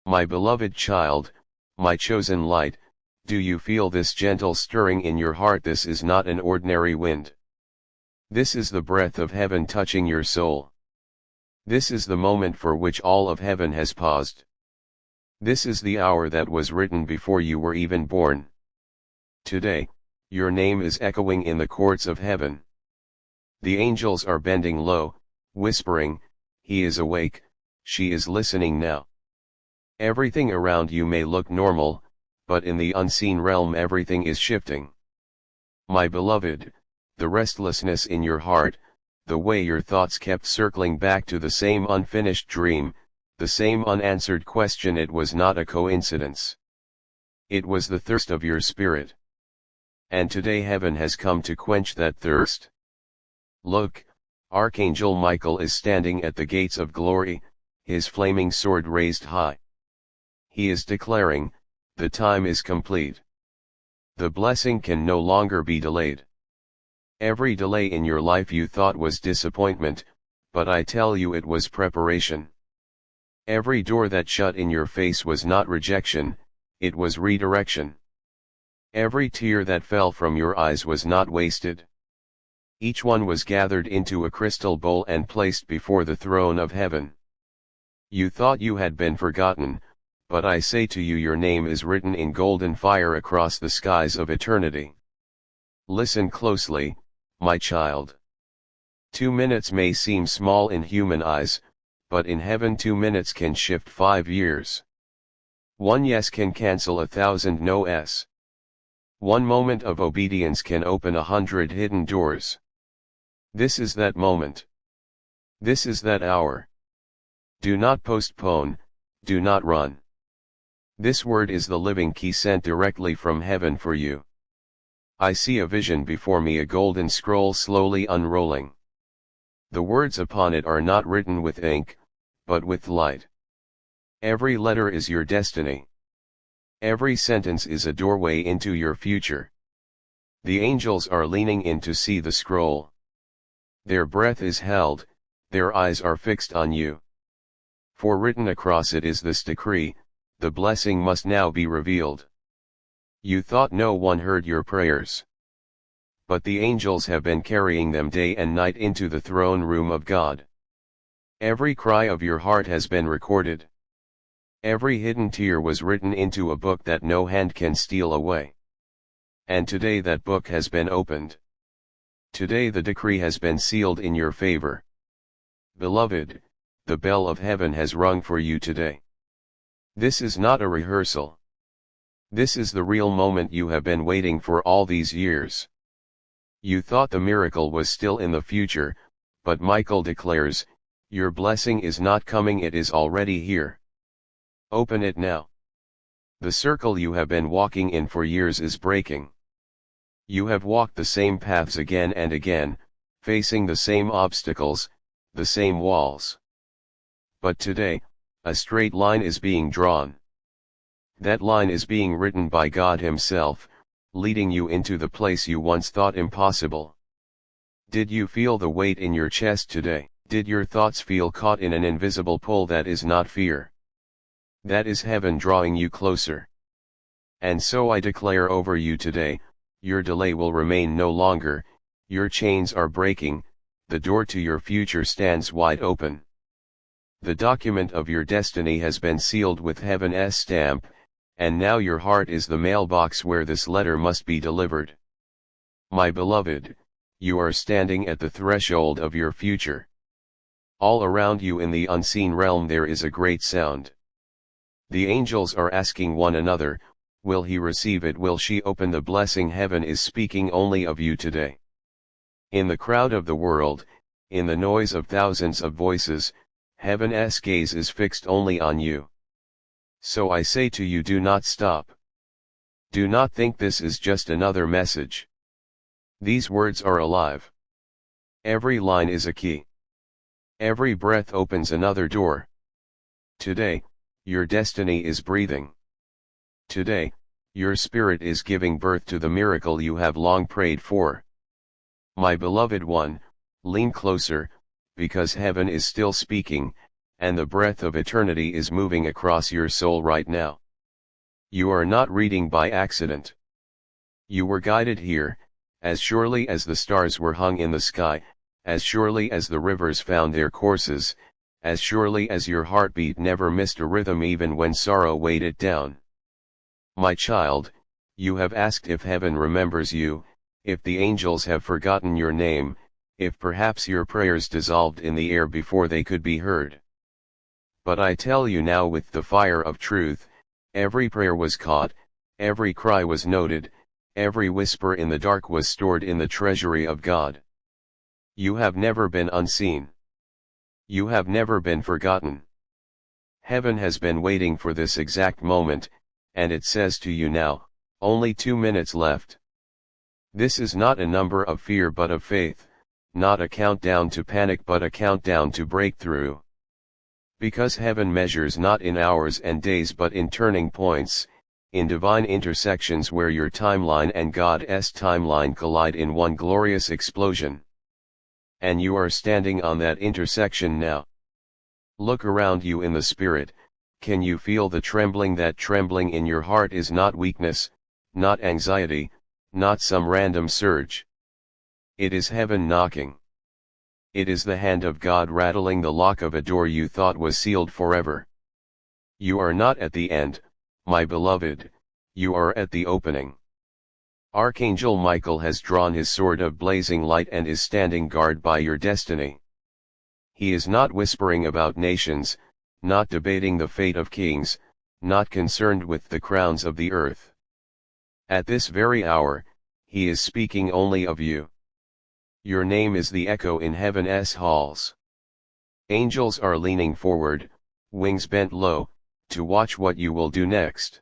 My beloved child, my chosen light, do you feel this gentle stirring in your heart? This is not an ordinary wind. This is the breath of heaven touching your soul. This is the moment for which all of heaven has paused. This is the hour that was written before you were even born. Today, your name is echoing in the courts of heaven. The angels are bending low, whispering, "He is awake, she is listening now." Everything around you may look normal, but in the unseen realm everything is shifting. My beloved, the restlessness in your heart, the way your thoughts kept circling back to the same unfinished dream, the same unanswered question, it was not a coincidence. It was the thirst of your spirit. And today heaven has come to quench that thirst. Look, Archangel Michael is standing at the gates of glory, his flaming sword raised high. He is declaring, the time is complete. The blessing can no longer be delayed. Every delay in your life you thought was disappointment, but I tell you it was preparation. Every door that shut in your face was not rejection, it was redirection. Every tear that fell from your eyes was not wasted. Each one was gathered into a crystal bowl and placed before the throne of heaven. You thought you had been forgotten, but I say to you, your name is written in golden fire across the skies of eternity. Listen closely, my child. 2 minutes may seem small in human eyes, but in heaven 2 minutes can shift 5 years. 1 yes can cancel 1,000 no's. 1 moment of obedience can open 100 hidden doors. This is that moment. This is that hour. Do not postpone, do not run. This word is the living key sent directly from heaven for you. I see a vision before me, a golden scroll slowly unrolling. The words upon it are not written with ink, but with light. Every letter is your destiny. Every sentence is a doorway into your future. The angels are leaning in to see the scroll. Their breath is held, their eyes are fixed on you. For written across it is this decree: the blessing must now be revealed. You thought no one heard your prayers. But the angels have been carrying them day and night into the throne room of God. Every cry of your heart has been recorded. Every hidden tear was written into a book that no hand can steal away. And today that book has been opened. Today the decree has been sealed in your favor. Beloved, the bell of heaven has rung for you today. This is not a rehearsal. This is the real moment you have been waiting for all these years. You thought the miracle was still in the future, but Michael declares, your blessing is not coming, it is already here. Open it now. The circle you have been walking in for years is breaking. You have walked the same paths again and again, facing the same obstacles, the same walls. But today, a straight line is being drawn. That line is being written by God Himself, leading you into the place you once thought impossible. Did you feel the weight in your chest today? Did your thoughts feel caught in an invisible pull? That is not fear. That is heaven drawing you closer. And so I declare over you today, your delay will remain no longer, your chains are breaking, the door to your future stands wide open. The document of your destiny has been sealed with heaven's stamp, and now your heart is the mailbox where this letter must be delivered. My beloved, you are standing at the threshold of your future. All around you in the unseen realm there is a great sound. The angels are asking one another, will he receive it? Will she open the blessing? Heaven is speaking only of you today. In the crowd of the world, in the noise of thousands of voices, heaven's gaze is fixed only on you. So I say to you, do not stop. Do not think this is just another message. These words are alive. Every line is a key. Every breath opens another door. Today, your destiny is breathing. Today, your spirit is giving birth to the miracle you have long prayed for. My beloved one, lean closer, because heaven is still speaking, and the breath of eternity is moving across your soul right now. You are not reading by accident. You were guided here, as surely as the stars were hung in the sky, as surely as the rivers found their courses, as surely as your heartbeat never missed a rhythm even when sorrow weighed it down. My child, you have asked if heaven remembers you, if the angels have forgotten your name, if perhaps your prayers dissolved in the air before they could be heard. But I tell you now with the fire of truth, every prayer was caught, every cry was noted, every whisper in the dark was stored in the treasury of God. You have never been unseen. You have never been forgotten. Heaven has been waiting for this exact moment, and it says to you now, only 2 minutes left. This is not a number of fear but of faith, not a countdown to panic but a countdown to breakthrough. Because heaven measures not in hours and days but in turning points, in divine intersections where your timeline and God's timeline collide in one glorious explosion. And you are standing on that intersection now. Look around you in the spirit. Can you feel the trembling? That trembling in your heart is not weakness, not anxiety, not some random surge. It is heaven knocking. It is the hand of God rattling the lock of a door you thought was sealed forever. You are not at the end, my beloved, you are at the opening. Archangel Michael has drawn his sword of blazing light and is standing guard by your destiny. He is not whispering about nations, not debating the fate of kings, not concerned with the crowns of the earth. At this very hour, he is speaking only of you. Your name is the echo in heaven's halls. Angels are leaning forward, wings bent low, to watch what you will do next.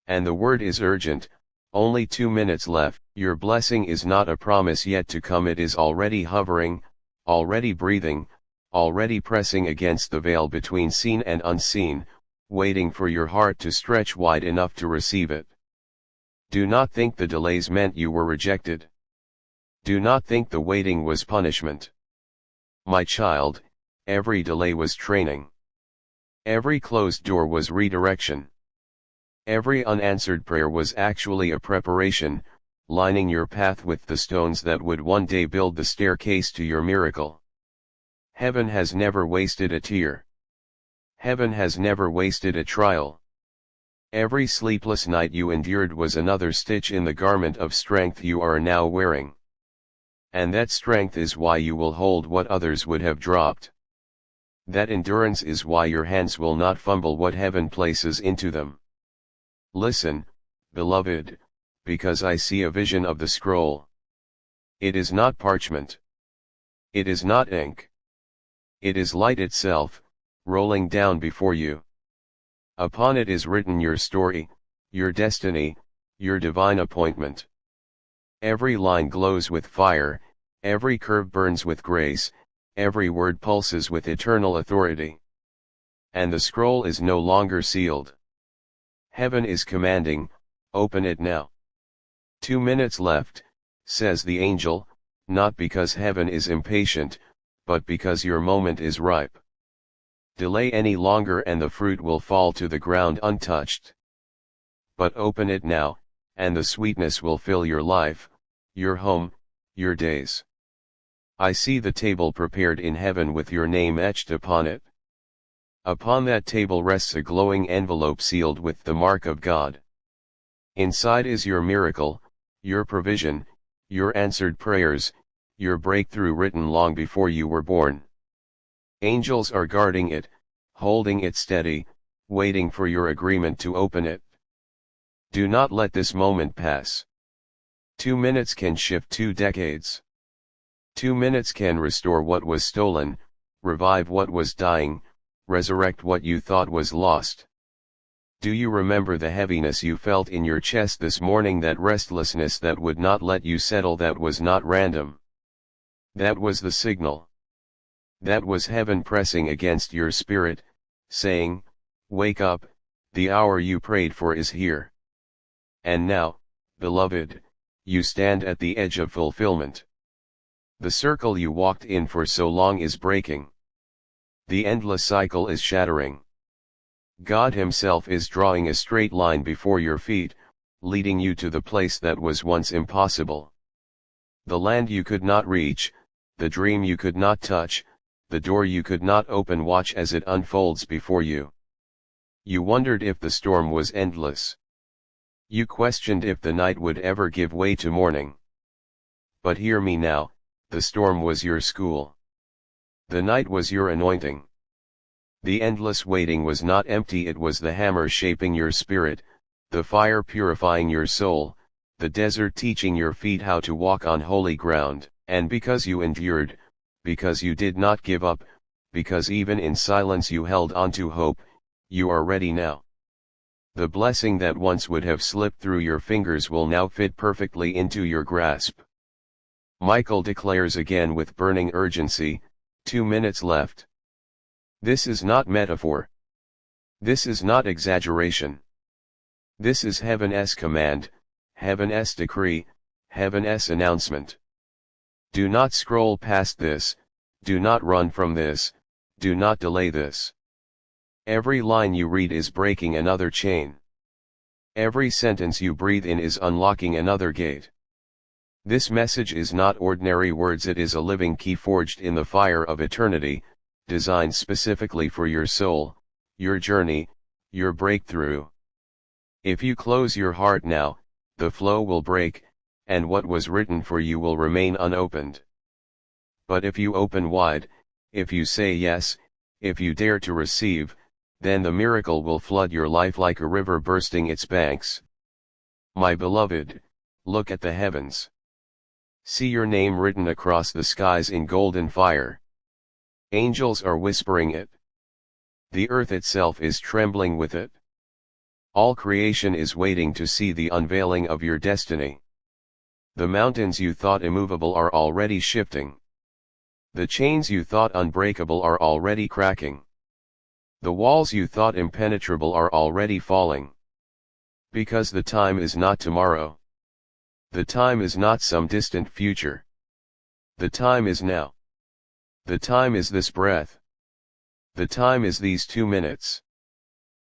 And the word is urgent, only 2 minutes left. Your blessing is not a promise yet to come, it is already hovering, already breathing, already pressing against the veil between seen and unseen, waiting for your heart to stretch wide enough to receive it. Do not think the delays meant you were rejected. Do not think the waiting was punishment. My child, every delay was training. Every closed door was redirection. Every unanswered prayer was actually a preparation, lining your path with the stones that would one day build the staircase to your miracle. Heaven has never wasted a tear. Heaven has never wasted a trial. Every sleepless night you endured was another stitch in the garment of strength you are now wearing. And that strength is why you will hold what others would have dropped. That endurance is why your hands will not fumble what heaven places into them. Listen, beloved, because I see a vision of the scroll. It is not parchment. It is not ink. It is light itself, rolling down before you. Upon it is written your story, your destiny, your divine appointment. Every line glows with fire, every curve burns with grace, every word pulses with eternal authority. And the scroll is no longer sealed. Heaven is commanding, open it now. 2 minutes left, says the angel, not because heaven is impatient, but because your moment is ripe. Delay any longer and the fruit will fall to the ground untouched. But open it now, and the sweetness will fill your life, your home, your days. I see the table prepared in heaven with your name etched upon it. Upon that table rests a glowing envelope sealed with the mark of God. Inside is your miracle, your provision, your answered prayers, your breakthrough written long before you were born. Angels are guarding it, holding it steady, waiting for your agreement to open it. Do not let this moment pass. 2 minutes can shift 2 decades. 2 minutes can restore what was stolen, revive what was dying, resurrect what you thought was lost. Do you remember the heaviness you felt in your chest this morning, that restlessness that would not let you settle? That was not random. That was the signal. That was heaven pressing against your spirit, saying, wake up, the hour you prayed for is here. And now, beloved, you stand at the edge of fulfillment. The circle you walked in for so long is breaking. The endless cycle is shattering. God Himself is drawing a straight line before your feet, leading you to the place that was once impossible. The land you could not reach, the dream you could not touch, the door you could not open. Watch as it unfolds before you. You wondered if the storm was endless. You questioned if the night would ever give way to morning. But hear me now, the storm was your school. The night was your anointing. The endless waiting was not empty, it was the hammer shaping your spirit, the fire purifying your soul, the desert teaching your feet how to walk on holy ground. And because you endured, because you did not give up, because even in silence you held on to hope, you are ready now. The blessing that once would have slipped through your fingers will now fit perfectly into your grasp. Michael declares again with burning urgency, 2 minutes left. This is not metaphor. This is not exaggeration. This is Heaven's command, Heaven's decree, Heaven's announcement. Do not scroll past this, do not run from this, do not delay this. Every line you read is breaking another chain. Every sentence you breathe in is unlocking another gate. This message is not ordinary words, it is a living key forged in the fire of eternity, designed specifically for your soul, your journey, your breakthrough. If you close your heart now, the flow will break, and what was written for you will remain unopened. But if you open wide, if you say yes, if you dare to receive, then the miracle will flood your life like a river bursting its banks. My beloved, look at the heavens. See your name written across the skies in golden fire. Angels are whispering it. The earth itself is trembling with it. All creation is waiting to see the unveiling of your destiny. The mountains you thought immovable are already shifting. The chains you thought unbreakable are already cracking. The walls you thought impenetrable are already falling. Because the time is not tomorrow. The time is not some distant future. The time is now. The time is this breath. The time is these 2 minutes.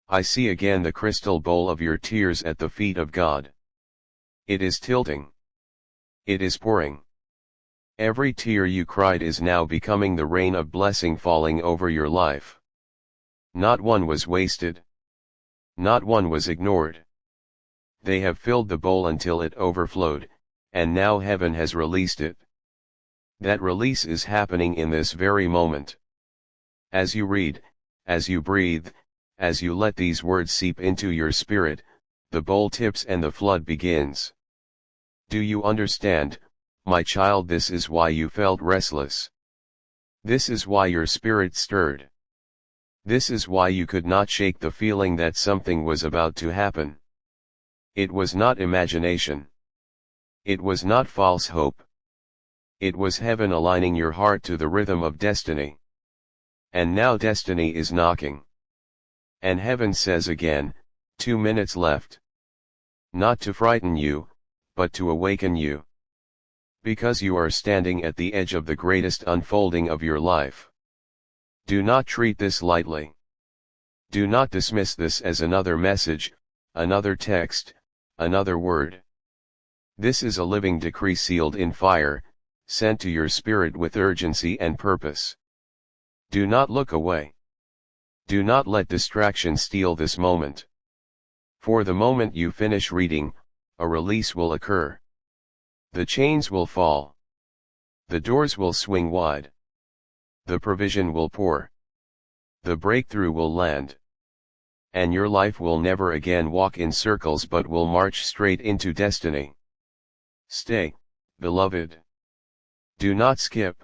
I see again the crystal bowl of your tears at the feet of God. It is tilting. It is pouring. Every tear you cried is now becoming the rain of blessing falling over your life. Not one was wasted. Not one was ignored. They have filled the bowl until it overflowed, and now heaven has released it. That release is happening in this very moment. As you read, as you breathe, as you let these words seep into your spirit, the bowl tips and the flood begins. Do you understand, my child? This is why you felt restless. This is why your spirit stirred. This is why you could not shake the feeling that something was about to happen. It was not imagination. It was not false hope. It was heaven aligning your heart to the rhythm of destiny. And now destiny is knocking. And heaven says again, 2 minutes left. Not to frighten you, but to awaken you. Because you are standing at the edge of the greatest unfolding of your life. Do not treat this lightly. Do not dismiss this as another message, another text, another word. This is a living decree sealed in fire, sent to your spirit with urgency and purpose. Do not look away. Do not let distraction steal this moment. For the moment you finish reading, a release will occur. The chains will fall. The doors will swing wide. The provision will pour. The breakthrough will land. And your life will never again walk in circles but will march straight into destiny. Stay, beloved. Do not skip.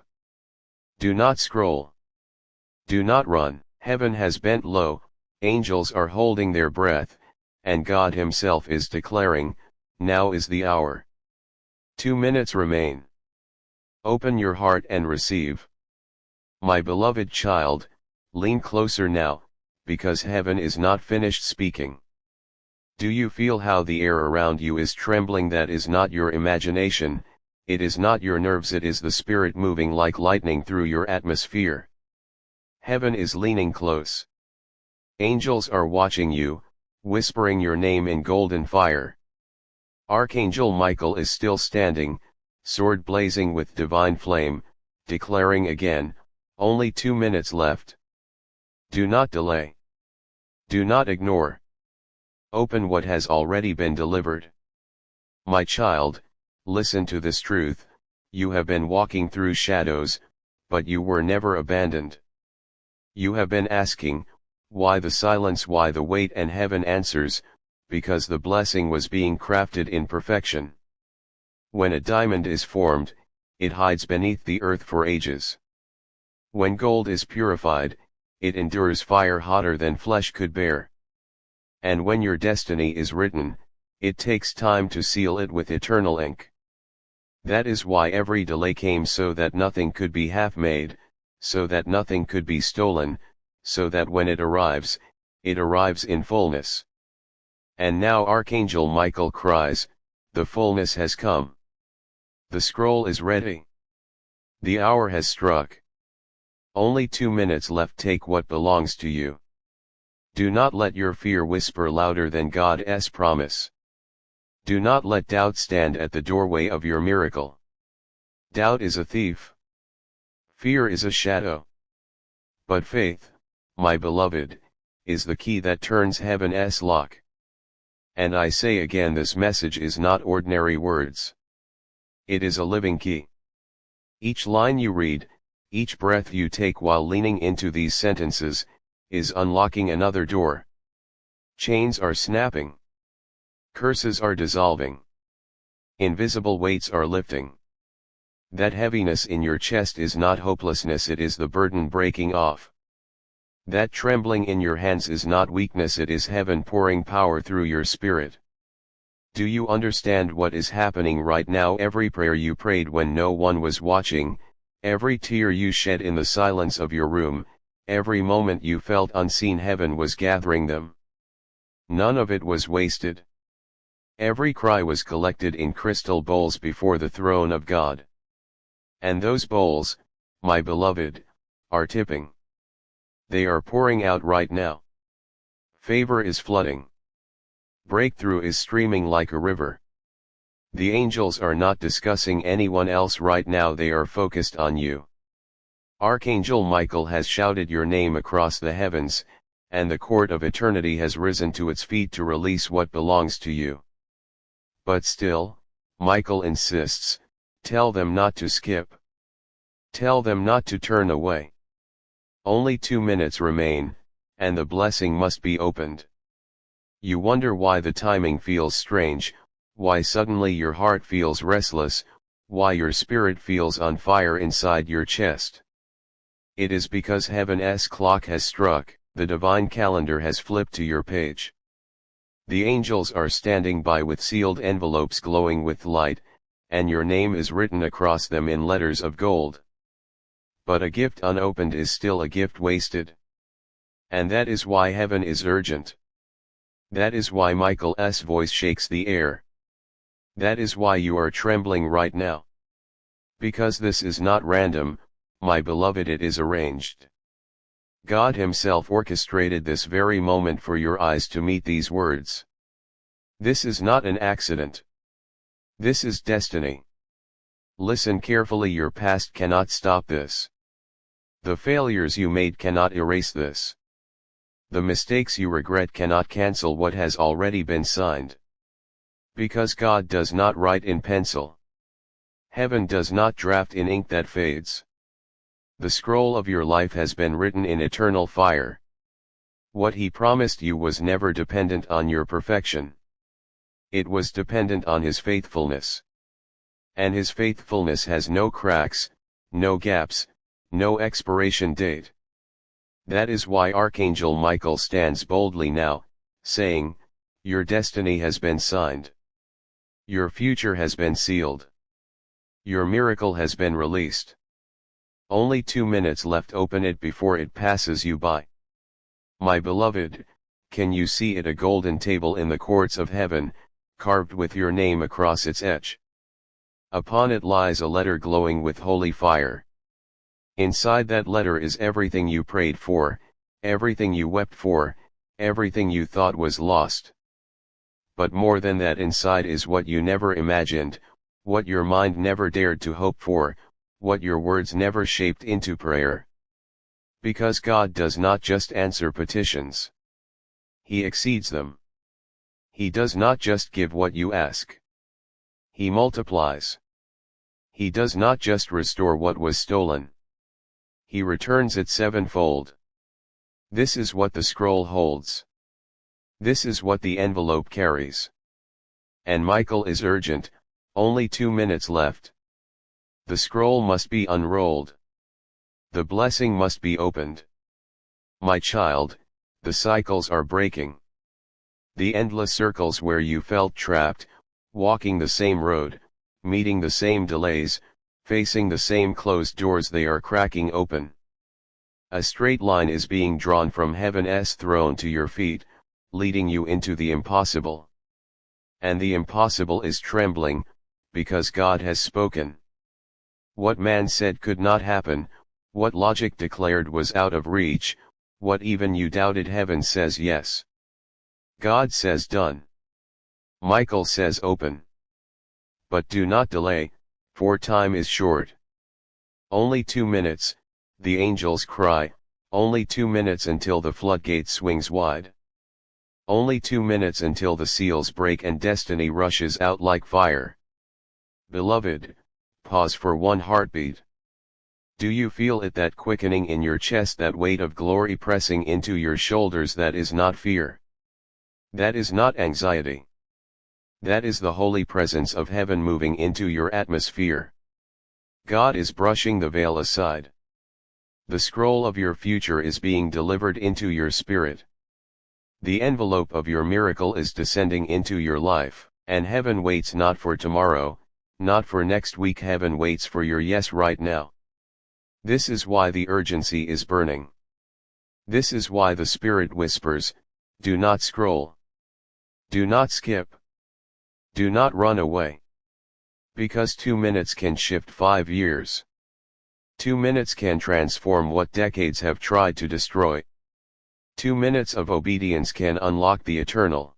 Do not scroll. Do not run. Heaven has bent low, angels are holding their breath, and God Himself is declaring, now is the hour. 2 minutes remain. Open your heart and receive. My beloved child, lean closer now, because heaven is not finished speaking. Do you feel how the air around you is trembling? That is not your imagination, it is not your nerves, it is the Spirit moving like lightning through your atmosphere. Heaven is leaning close. Angels are watching you, whispering your name in golden fire. Archangel Michael is still standing, sword blazing with divine flame, declaring again, only 2 minutes left. Do not delay. Do not ignore. Open what has already been delivered. My child, listen to this truth: you have been walking through shadows, but you were never abandoned. You have been asking, why the silence, why the wait, and heaven answers, because the blessing was being crafted in perfection. When a diamond is formed, it hides beneath the earth for ages. When gold is purified, it endures fire hotter than flesh could bear. And when your destiny is written, it takes time to seal it with eternal ink. That is why every delay came, so that nothing could be half made, so that nothing could be stolen, so that when it arrives in fullness. And now Archangel Michael cries, the fullness has come. The scroll is ready. The hour has struck. Only 2 minutes left. Take what belongs to you. Do not let your fear whisper louder than God's promise. Do not let doubt stand at the doorway of your miracle. Doubt is a thief. Fear is a shadow. But faith, my beloved, is the key that turns heaven's lock. And I say again, this message is not ordinary words. It is a living key. Each line you read, each breath you take while leaning into these sentences, is unlocking another door. Chains are snapping. Curses are dissolving. Invisible weights are lifting. That heaviness in your chest is not hopelessness, it is the burden breaking off. That trembling in your hands is not weakness, it is heaven pouring power through your spirit. Do you understand what is happening right now? Every prayer you prayed when no one was watching, every tear you shed in the silence of your room, every moment you felt unseen, heaven was gathering them. None of it was wasted. Every cry was collected in crystal bowls before the throne of God. And those bowls, my beloved, are tipping. They are pouring out right now. Favor is flooding. Breakthrough is streaming like a river. The angels are not discussing anyone else right now, they are focused on you. Archangel Michael has shouted your name across the heavens, and the court of eternity has risen to its feet to release what belongs to you. But still, Michael insists, tell them not to skip. Tell them not to turn away. Only 2 minutes remain, and the blessing must be opened. You wonder why the timing feels strange, why suddenly your heart feels restless, why your spirit feels on fire inside your chest. It is because heaven's clock has struck, the divine calendar has flipped to your page. The angels are standing by with sealed envelopes glowing with light, and your name is written across them in letters of gold. But a gift unopened is still a gift wasted. And that is why heaven is urgent. That is why Michael's voice shakes the air. That is why you are trembling right now. Because this is not random, my beloved, it is arranged. God Himself orchestrated this very moment for your eyes to meet these words. This is not an accident. This is destiny. Listen carefully, your past cannot stop this. The failures you made cannot erase this. The mistakes you regret cannot cancel what has already been signed. Because God does not write in pencil. Heaven does not draft in ink that fades. The scroll of your life has been written in eternal fire. What He promised you was never dependent on your perfection. It was dependent on His faithfulness. And His faithfulness has no cracks, no gaps, no expiration date. That is why Archangel Michael stands boldly now, saying, your destiny has been signed. Your future has been sealed. Your miracle has been released. Only 2 minutes left. Open it before it passes you by. My beloved, can you see it? A golden table in the courts of heaven, carved with your name across its edge. Upon it lies a letter glowing with holy fire. Inside that letter is everything you prayed for, everything you wept for, everything you thought was lost. But more than that, inside is what you never imagined, what your mind never dared to hope for, what your words never shaped into prayer. Because God does not just answer petitions. He exceeds them. He does not just give what you ask. He multiplies. He does not just restore what was stolen. He returns it sevenfold. This is what the scroll holds. This is what the envelope carries. And Michael is urgent, only 2 minutes left. The scroll must be unrolled. The blessing must be opened. My child, the cycles are breaking. The endless circles where you felt trapped, walking the same road, meeting the same delays, facing the same closed doors, they are cracking open. A straight line is being drawn from heaven's throne to your feet, leading you into the impossible. And the impossible is trembling, because God has spoken. What man said could not happen, what logic declared was out of reach, what even you doubted, heaven says yes. God says done. Michael says open. But do not delay, for time is short. Only 2 minutes, the angels cry, only 2 minutes until the floodgate swings wide. Only 2 minutes until the seals break and destiny rushes out like fire. Beloved, pause for one heartbeat. Do you feel it, that quickening in your chest, that weight of glory pressing into your shoulders? That is not fear. That is not anxiety. That is the holy presence of heaven moving into your atmosphere. God is brushing the veil aside. The scroll of your future is being delivered into your spirit. The envelope of your miracle is descending into your life, and heaven waits not for tomorrow, not for next week. Heaven waits for your yes right now. This is why the urgency is burning. This is why the Spirit whispers, do not scroll. Do not skip. Do not run away. Because 2 minutes can shift 5 years. 2 minutes can transform what decades have tried to destroy. 2 minutes of obedience can unlock the eternal.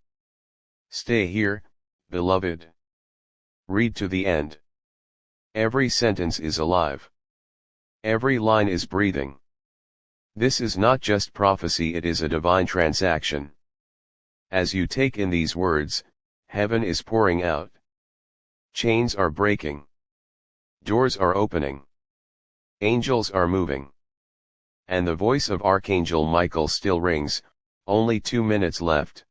Stay here, beloved. Read to the end. Every sentence is alive. Every line is breathing. This is not just prophecy, it is a divine transaction. As you take in these words, heaven is pouring out. Chains are breaking. Doors are opening. Angels are moving. And the voice of Archangel Michael still rings, only 2 minutes left.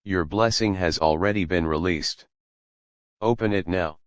Your blessing has already been released. Open it now.